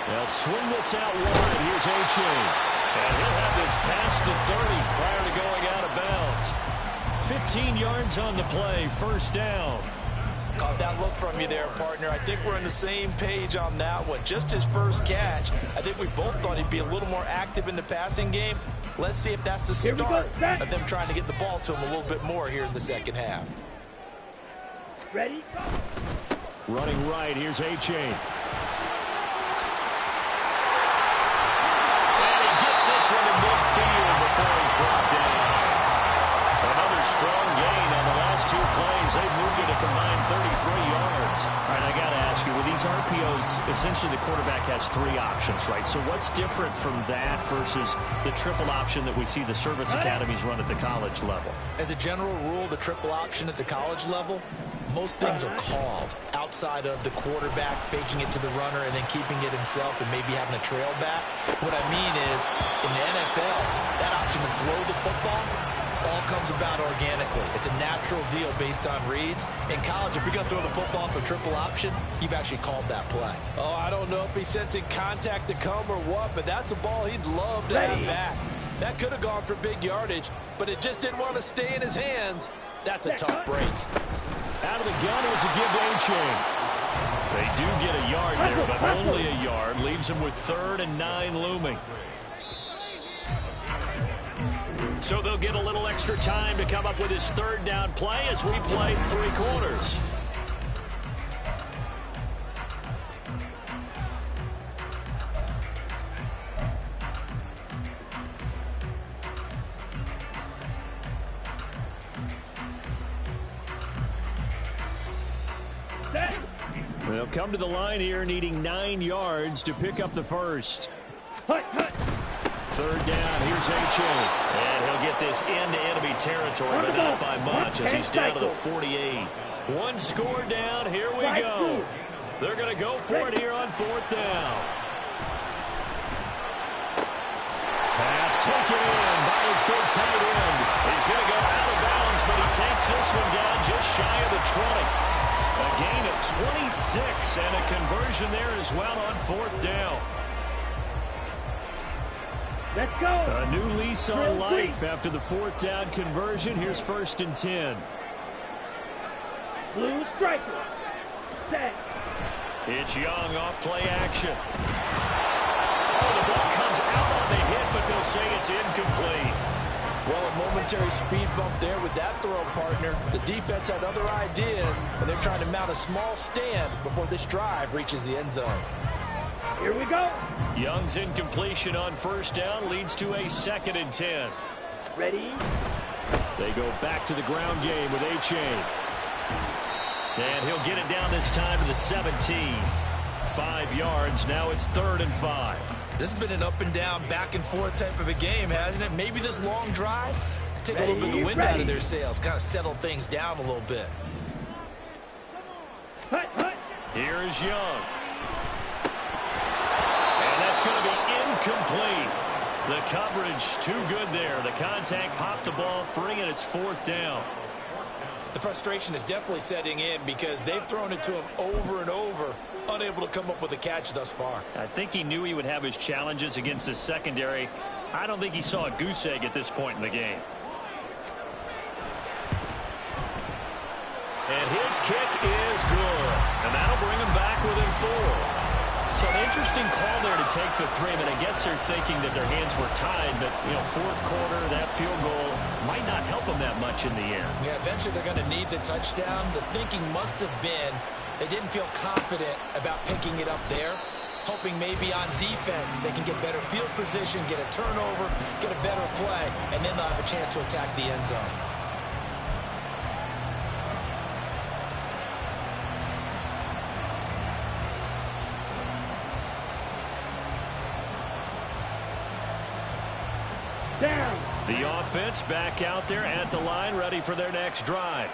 They'll swing this out wide. Here's A-Chain. And he'll have this past the 30 prior to going out of bounds. 15 yards on the play, 1st down. Caught that look from you there, partner. I think we're on the same page on that one. Just his first catch. I think we both thought he'd be a little more active in the passing game. Let's see if that's the start of them trying to get the ball to him a little bit more here in the 2nd half. Ready? Running right, here's A-Chain. And he gets this one in midfield before he's brought down. Another strong gain on the last 2 plays. They've moved it a combined 33 yards. All right, I got to ask you, with these RPOs, essentially the quarterback has 3 options, right? So what's different from that versus the triple option that we see the service academies run at the college level? As a general rule, the triple option at the college level, most things are called outside of the quarterback faking it to the runner and then keeping it himself and maybe having a trail back. What I mean is, in the NFL, that option to throw the football all comes about organically. It's a natural deal based on reads. In college, if you're going to throw the football for triple option, you've actually called that play. Oh, I don't know if he's sensing contact to come or what, but that's a ball he'd love to have back. That could have gone for big yardage, but it just didn't want to stay in his hands. That's a tough break. Out of the gun is a give A-Chain. They do get a yard there, but only a yard. Leaves them with 3rd and 9 looming. So they'll get a little extra time to come up with his third down play as we play 3 quarters. They'll come to the line here needing 9 yards to pick up the first. Third down, here's A-Chain. And he'll get this into enemy territory, but not by much as he's down to the 48. 1 score down, here we go. They're going to go for it here on 4th down. Pass taken in by his big tight end. He's going to go out of bounds, but he takes this one down just shy of the 20. A gain of 26 and a conversion there as well on 4th down. Let's go. A new lease on life after the 4th down conversion. Here's 1st and 10. Blue striker. Set. It's Young off play action. Oh, the ball comes out on the hit, but they'll say it's incomplete. Well, a momentary speed bump there with that throw, partner. The defense had other ideas, and they're trying to mount a small stand before this drive reaches the end zone. Here we go. Young's incompletion on 1st down leads to a 2nd and 10. Ready. They go back to the ground game with A-Chain. And he'll get it down this time to the 17. 5 yards. Now it's 3rd and 5. This has been an up and down, back and forth type of a game, hasn't it? Maybe this long drive take a little bit of the wind out of their sails, kind of settle things down a little bit. Here is Young. And that's going to be incomplete. The coverage too good there. The contact popped the ball free, and it's 4th down. The frustration is definitely setting in because they've thrown it to him over and over, unable to come up with a catch thus far. I think he knew he would have his challenges against his secondary. I don't think he saw a goose egg at this point in the game. And his kick is good. And that'll bring him back within 4. So an interesting call there to take the 3. But I guess they're thinking that their hands were tied. But, you know, 4th quarter, that field goal might not help them that much in the end. Yeah, eventually they're going to need the touchdown. The thinking must have been they didn't feel confident about picking it up there, hoping maybe on defense they can get better field position, get a turnover, get a better play, and then they'll have a chance to attack the end zone. Down. The offense back out there at the line, ready for their next drive.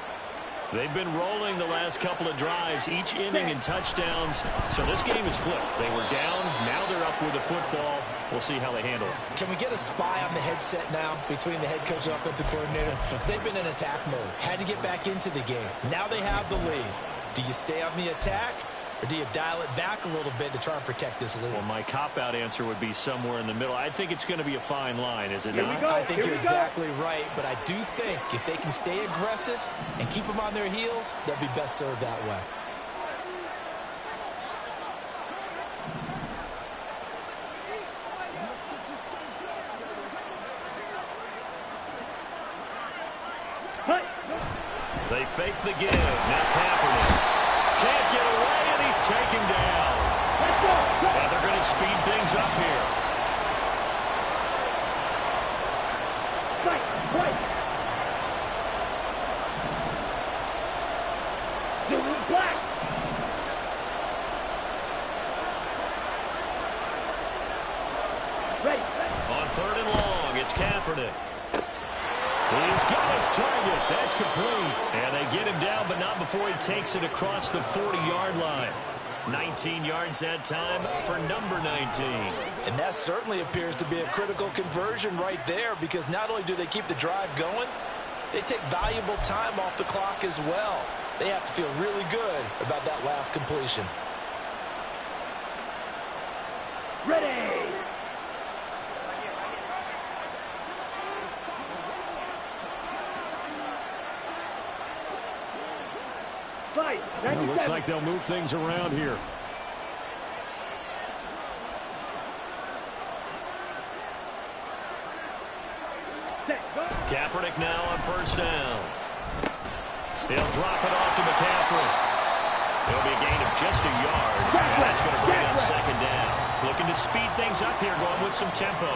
They've been rolling the last couple of drives, each inning in touchdowns. So this game is flipped. They were down. Now they're up with the football. We'll see how they handle it. Can we get a spy on the headset now between the head coach and offensive coordinator? Because they've been in attack mode. Had to get back into the game. Now they have the lead. Do you stay on the attack, or do you dial it back a little bit to try and protect this lead? Well, my cop-out answer would be somewhere in the middle. I think it's going to be a fine line, is it not? I think you're exactly right, but I do think if they can stay aggressive and keep them on their heels, they'll be best served that way. They fake the give. Now Kaepernick can't get away, and he's taken down. And they're going to speed things up here. Black. Ready. On 3rd and long, it's Kaepernick. He's got his target. That's complete. And they get him down, but not before he takes it across the 40-yard line. 19 yards that time for number 19. And that certainly appears to be a critical conversion right there, because not only do they keep the drive going, they take valuable time off the clock as well. They have to feel really good about that last completion. Ready. It looks like they'll move things around here. Kaepernick now on first down. He'll drop it off to McCaffrey. It'll be a gain of just a yard. And that's going to bring up second down. Looking to speed things up here, going with some tempo.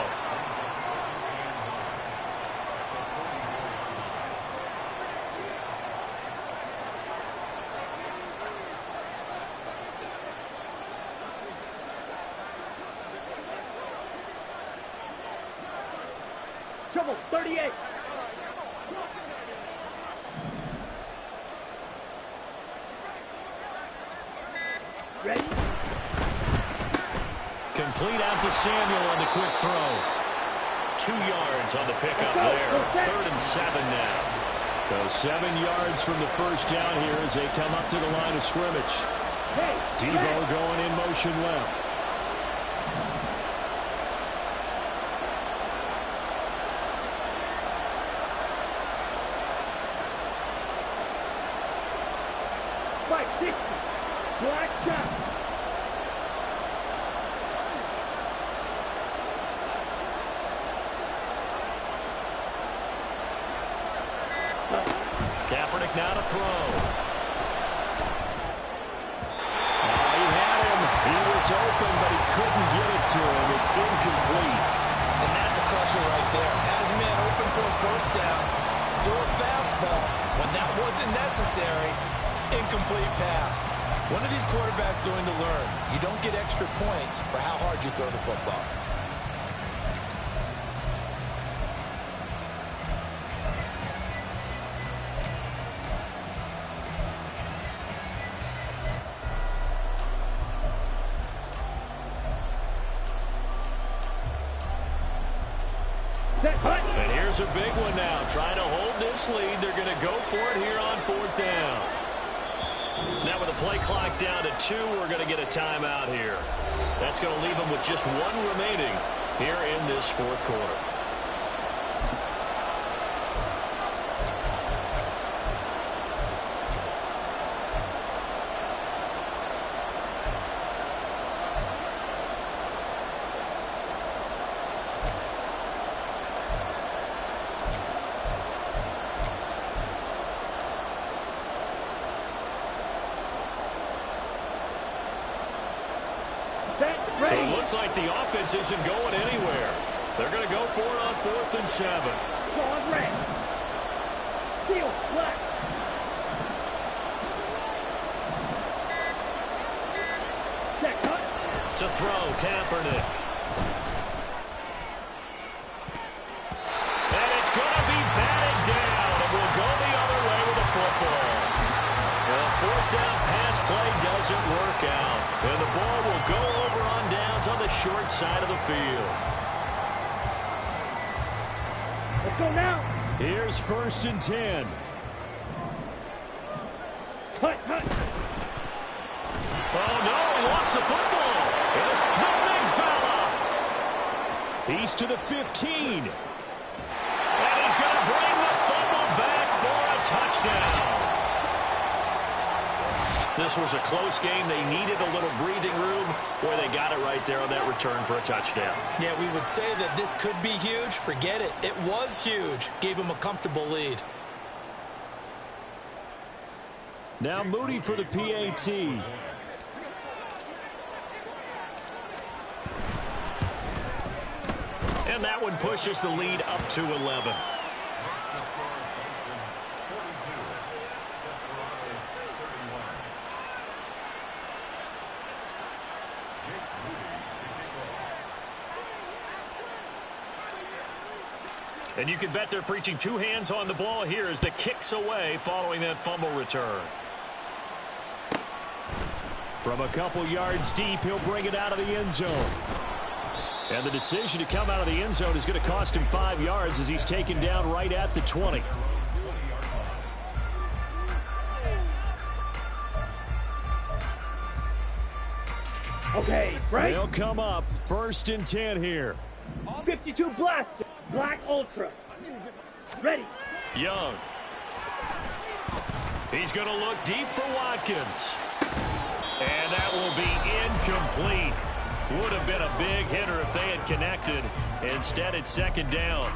Trouble, 38. Ready? Complete out to Samuel on the quick throw. 2 yards on the pickup there. 3rd and 7 now. So 7 yards from the first down here as they come up to the line of scrimmage. Debo going in motion left. Black shot. Kaepernick now to throw. He had him. He was open, but he couldn't get it to him. It's incomplete. And that's a crusher right there. Had his man open for a first down. Threw a fastball. When that wasn't necessary, incomplete pass. One of these quarterbacks going to learn, you don't get extra points for how hard you throw the football. And here's a big one now. Trying to hold this lead. They're going to go for it here on 4th down. Now with the play clock down to 2, we're going to get a timeout here. That's going to leave them with just 1 remaining here in this 4th quarter. So it looks like the offense isn't going anywhere. They're going to go for it on 4th and 7. Solid red. Steel, black. Check, cut. To throw, Kaepernick. And it's going to be batted down, and we'll go the other way with the football. The 4th down pass play doesn't work out, and the ball will go over on downs on the short side of the field. Let's go now. Here's 1st and 10. Hut, hut. Oh, no, he lost the football. It's the big fella. He's to the 15. And he's going to bring the fumble back for a touchdown. This was a close game. They needed a little breathing room. Boy, they got it right there on that return for a touchdown. Yeah, we would say that this could be huge. Forget it. It was huge. Gave him a comfortable lead. Now Moody for the PAT. And that one pushes the lead up to 11. And you can bet they're preaching 2 hands on the ball here as the kick's away following that fumble return. From a couple yards deep, he'll bring it out of the end zone. And the decision to come out of the end zone is going to cost him 5 yards as he's taken down right at the 20. Okay, right? They'll come up 1st and 10 here. 52 blaster. Black Ultra. Ready. Young. He's going to look deep for Watkins. And that will be incomplete. Would have been a big hitter if they had connected. Instead, it's 2nd down.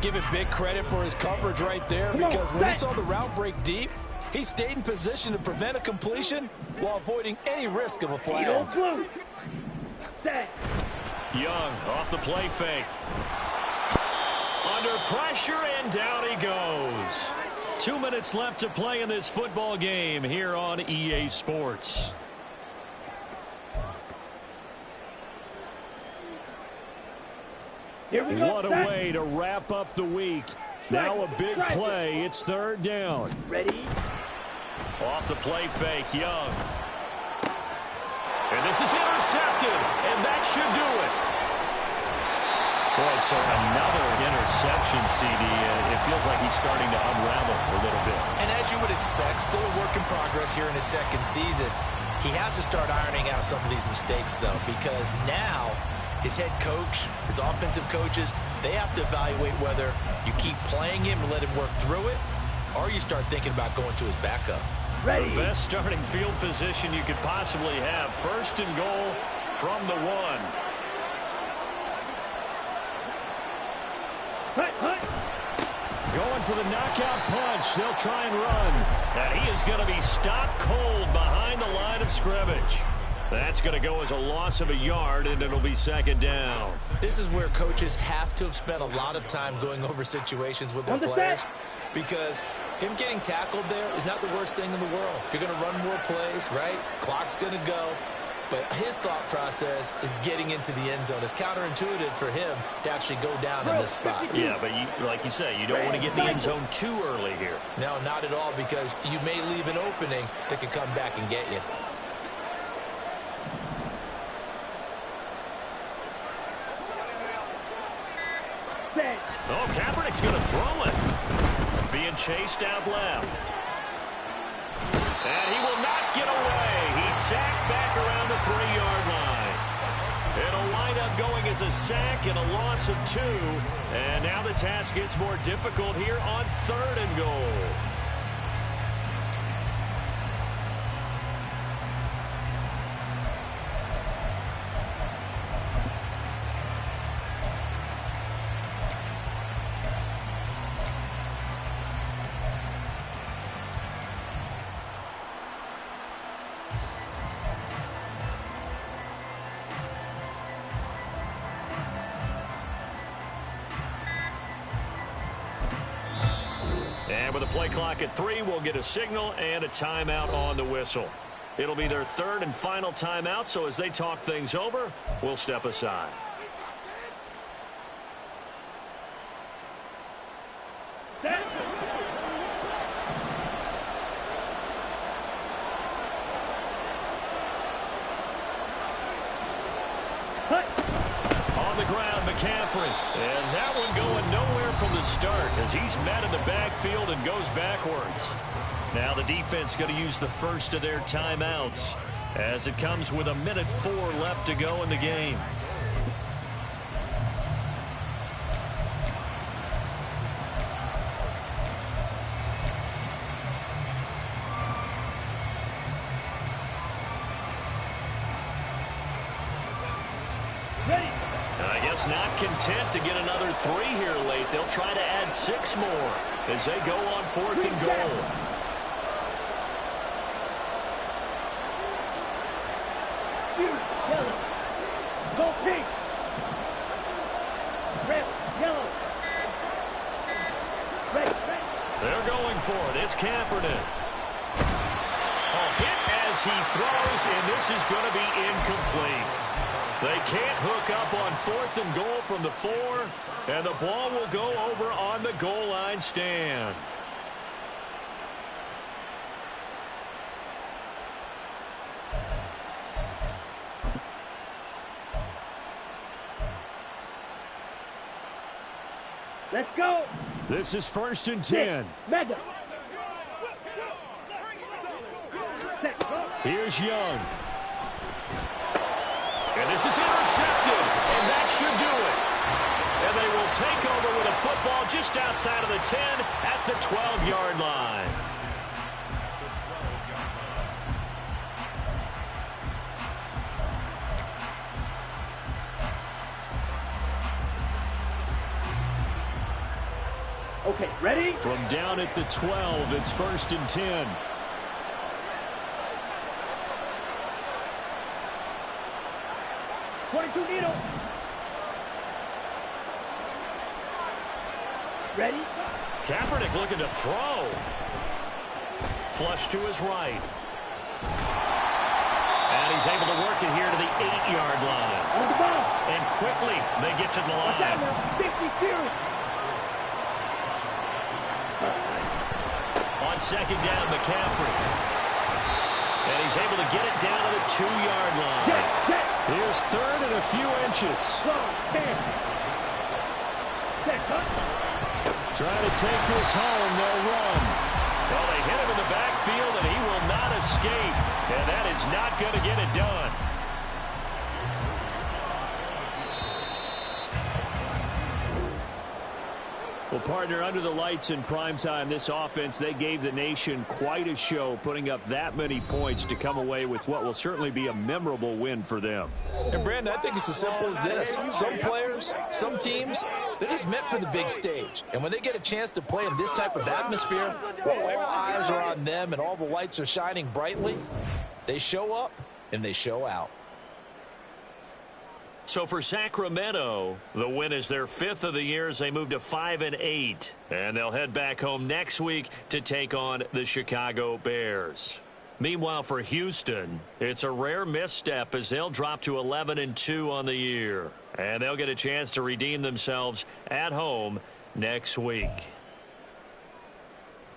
give him big credit for his coverage right there, because when he saw the route break deep, he stayed in position to prevent a completion while avoiding any risk of a flag. Young off the play fake. Under pressure, and down he goes. 2 minutes left to play in this football game here on EA Sports. Here we go. What a way to wrap up the week. Now a big play. It's third down. Ready? Off the play fake, Young. And this is intercepted, and that should do it. Boy, so another interception, CD. It feels like he's starting to unravel a little bit. And as you would expect, still a work in progress here in his second season. He has to start ironing out some of these mistakes, though, because now his head coach, his offensive coaches, they have to evaluate whether you keep playing him and let him work through it, or you start thinking about going to his backup. Ready. The best starting field position you could possibly have. First and goal from the 1. Going for the knockout punch. They'll try and run. And he is going to be stopped cold behind the line of scrimmage. That's going to go as a loss of a yard, and it'll be second down. This is where coaches have to have spent a lot of time going over situations with their players, because him getting tackled there is not the worst thing in the world. You're going to run more plays, right? Clock's going to go. But his thought process is getting into the end zone. It's counterintuitive for him to actually go down in this spot. Yeah, but like you say, you don't want to get in the end zone too early here. No, not at all, because you may leave an opening that could come back and get you. Oh, Kaepernick's going to throw it. Being chased out left. And he will not get away. He's sacked back around the 3-yard line. It'll wind up going as a sack and a loss of 2. And now the task gets more difficult here on third and goal. And with a play clock at 3, we'll get a signal and a timeout on the whistle. It'll be their third and final timeout, so as they talk things over, we'll step aside. On the ground, McCaffrey. And that one going nowhere from the start as he's met in the backfield and goes backwards. Now the defense going to use the first of their timeouts as it comes with 1:04 left to go in the game. I guess not content to get another 3 here late. They'll try to add 6 more as they go on 4th and goal. Yellow. Go pink. Red, yellow. Red. They're going for it. It's Kaepernick. Hit as he throws, and this is going to be incomplete. They can't hook up on 4th and goal from the 4, and the ball will go over on the goal line stand. Let's go. This is 1st and 10. Mega. Here's Young. And this is intercepted, and that should do it. And they will take over with a football just outside of the 10 at the 12-yard line. Okay, ready? From down at the 12, it's 1st and 10. Needle. Ready? Kaepernick looking to throw. Flush to his right. And he's able to work it here to the 8-yard line. On the ball. And quickly they get to the Watch out line. now. 50 series. On 2nd down, McCaffrey. And he's able to get it down to the 2-yard line. Set. Here's 3rd and a few inches. Slow. 10. Set. Cut. Trying to take this home. They'll run. Well, they hit him in the backfield, and he will not escape. And that is not going to get it done. Well, partner, under the lights in primetime, this offense, they gave the nation quite a show, putting up that many points to come away with what will certainly be a memorable win for them. And, Brandon, I think it's as simple as this. Some players, some teams, they're just meant for the big stage. And when they get a chance to play in this type of atmosphere, where all eyes are on them and all the lights are shining brightly, they show up and they show out. So for Sacramento, the win is their 5th of the year as they move to 5-8. And they'll head back home next week to take on the Chicago Bears. Meanwhile, for Houston, it's a rare misstep as they'll drop to 11-2 on the year. And they'll get a chance to redeem themselves at home next week.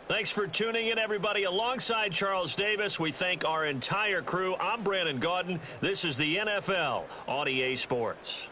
Thanks for tuning in, everybody. Alongside Charles Davis, we thank our entire crew. I'm Brandon Gaudin. This is the NFL on EA Sports.